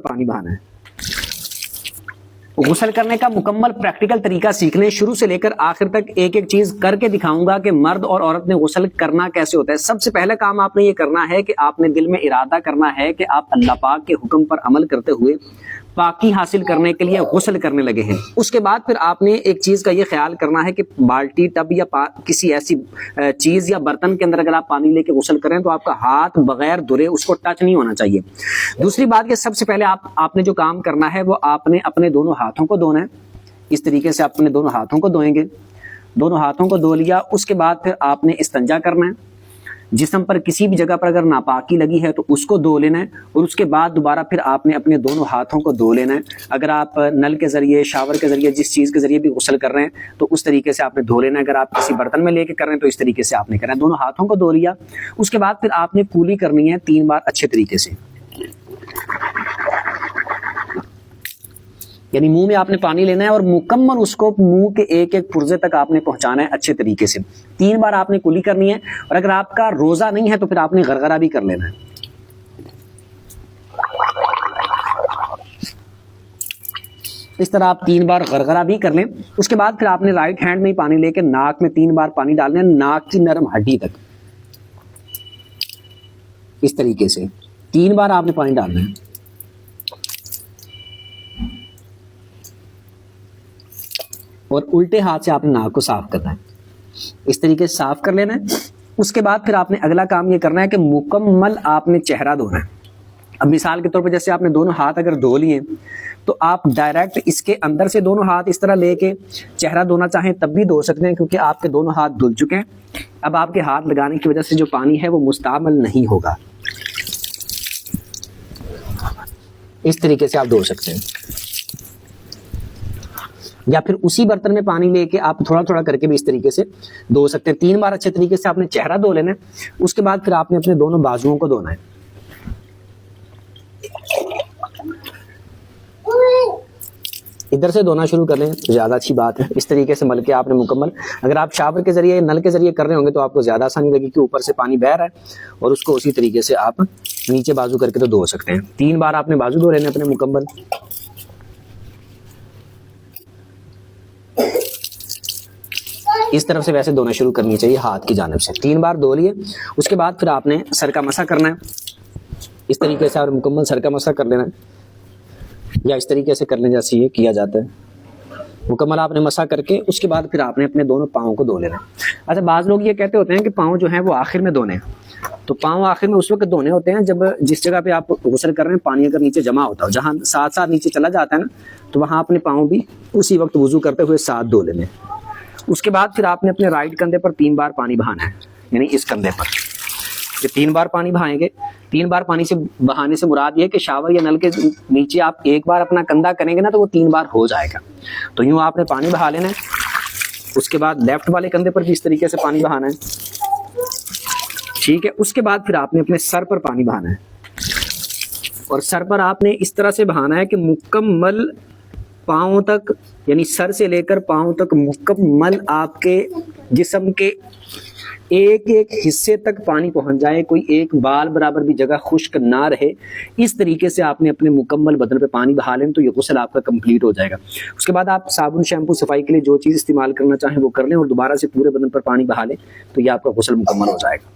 پانی بہانا ہے. غسل کرنے کا مکمل پریکٹیکل طریقہ سیکھ لیں, شروع سے لے کر آخر تک ایک ایک چیز کر کے دکھاؤں گا کہ مرد اور عورت نے غسل کرنا کیسے ہوتا ہے. سب سے پہلا کام آپ نے یہ کرنا ہے کہ آپ نے دل میں ارادہ کرنا ہے کہ آپ اللہ پاک کے حکم پر عمل کرتے ہوئے پاکی حاصل کرنے کے لیے غسل کرنے لگے ہیں. اس کے بعد پھر آپ نے ایک چیز کا یہ خیال کرنا ہے کہ بالٹی, ٹب یا کسی ایسی چیز یا برتن کے اندر اگر آپ پانی لے کے غسل کریں تو آپ کا ہاتھ بغیر دھلے اس کو ٹچ نہیں ہونا چاہیے. دوسری بات کہ سب سے پہلے آپ نے جو کام کرنا ہے وہ آپ نے اپنے دونوں ہاتھوں کو دھونا ہے. اس طریقے سے اپنے دونوں ہاتھوں کو دھوئیں گے. دونوں ہاتھوں کو دھو لیا, اس کے بعد پھر آپ نے استنجا کرنا ہے. جسم پر کسی بھی جگہ پر اگر ناپاکی لگی ہے تو اس کو دھو لینا ہے, اور اس کے بعد دوبارہ پھر آپ نے اپنے دونوں ہاتھوں کو دھو لینا ہے. اگر آپ نل کے ذریعے, شاور کے ذریعے, جس چیز کے ذریعے بھی غسل کر رہے ہیں تو اس طریقے سے آپ نے دھو لینا ہے. اگر آپ کسی برتن میں لے کے کر رہے ہیں تو اس طریقے سے آپ نے کرنا ہے. دونوں ہاتھوں کو دھو لیا, اس کے بعد پھر آپ نے کولی کرنی ہے 3 بار اچھے طریقے سے. یعنی منہ میں آپ نے پانی لینا ہے اور مکمل اس کو منہ کے ایک ایک پرزے تک آپ نے پہنچانا ہے اچھے طریقے سے. 3 بار آپ نے کلی کرنی ہے, اور اگر آپ کا روزہ نہیں ہے تو پھر آپ نے غرغرہ بھی کر لینا ہے. اس طرح آپ 3 بار غرغرہ بھی کر لیں. اس کے بعد پھر آپ نے رائٹ ہینڈ میں ہی پانی لے کے ناک میں 3 بار پانی ڈالنا ہے, ناک کی نرم ہڈی تک. اس طریقے سے 3 بار آپ نے پانی ڈالنا ہے. اور الٹے ہاتھ سے آپ نے ناک کو صاف کرنا ہے. اس طریقے سے صاف کر لینا ہے. اس کے بعد پھر آپ نے اگلا کام یہ کرنا ہے کہ مکمل آپ نے چہرہ دھونا ہے. اب مثال کے طور پر جیسے آپ نے دونوں ہاتھ اگر دھو لیے تو آپ ڈائریکٹ اس کے اندر سے دونوں ہاتھ اس طرح لے کے چہرہ دھونا چاہیں تب بھی دھو سکتے ہیں, کیونکہ آپ کے دونوں ہاتھ دھل چکے ہیں. اب آپ کے ہاتھ لگانے کی وجہ سے جو پانی ہے وہ مستعمل نہیں ہوگا. اس طریقے سے آپ دھو سکتے ہیں, یا پھر اسی برتن میں پانی لے کے آپ تھوڑا تھوڑا کر کے بھی اس طریقے سے دھو سکتے ہیں. 3 بار اچھے طریقے سے آپ نے چہرہ دھو لینا ہے. اس کے بعد پھر آپ نے اپنے دونوں بازوؤں کو دھونا ہے. ادھر سے دھونا شروع کر لیں تو زیادہ اچھی بات ہے. اس طریقے سے مل کے آپ نے مکمل, اگر آپ شاور کے ذریعے, نل کے ذریعے کر رہے ہوں گے تو آپ کو زیادہ آسانی لگے کہ اوپر سے پانی بہ رہا ہے, اور اس کو اسی طریقے سے آپ نیچے بازو کر کے تو دھو سکتے ہیں. 3 بار آپ نے بازو دھو لینے اپنے مکمل. اس طرف سے ویسے دھونا شروع کرنی چاہیے ہاتھ کی جانب سے. 3 بار دھو لیے. اس کے بعد پھر آپ نے سر کا مسح کرنا ہے. اس طریقے سے آپ مکمل سر کا مسح کر لینا ہے, یا اس طریقے سے کر لیں جیسے یہ کیا جاتا ہے. مکمل آپ نے مسح کر کے اس کے بعد پھر آپ نے اپنے دونوں پاؤں کو دھو لینا. اچھا, بعض لوگ یہ کہتے ہوتے ہیں کہ پاؤں جو ہیں وہ آخر میں دھونے ہیں. تو پاؤں آخر میں اس وقت دھونے ہوتے ہیں جب جس جگہ پہ آپ غسل کر رہے ہیں پانی اگر نیچے جمع ہوتا ہو, جہاں ساتھ ساتھ نیچے چلا جاتا ہے نا, تو وہاں اپنے پاؤں بھی اسی وقت وضو کرتے ہوئے ساتھ دھو لینے. اس کے بعد پھر آپ نے اپنے رائٹ کندھے پر 3 بار پانی بہانا ہے, یعنی اس کندھے پر یہ 3 بار پانی بہائیں گے. 3 بار پانی سے بہانے سے مراد یہ کہ شاور یا نل کے نیچے آپ ایک بار اپنا کندھا کریں گے نا تو وہ 3 بار ہو جائے گا. تو یوں آپ نے پانی بہا لینا ہے. اس کے بعد لیفٹ والے کندھے پر بھی اس طریقے سے پانی بہانا ہے. ٹھیک ہے. اس کے بعد پھر آپ نے اپنے سر پر پانی بہانا ہے, اور سر پر آپ نے اس طرح سے بہانا ہے کہ مکمل پاؤں تک, یعنی سر سے لے کر پاؤں تک مکمل آپ کے جسم کے ایک ایک حصے تک پانی پہنچ جائے, کوئی ایک بال برابر بھی جگہ خشک نہ رہے. اس طریقے سے آپ نے اپنے مکمل بدن پہ پانی بہا لیں تو یہ غسل آپ کا کمپلیٹ ہو جائے گا. اس کے بعد آپ صابن, شیمپو, صفائی کے لیے جو چیز استعمال کرنا چاہیں وہ کر لیں, اور دوبارہ سے پورے بدن پر پانی بہا لیں تو یہ آپ کا غسل مکمل ہو جائے گا.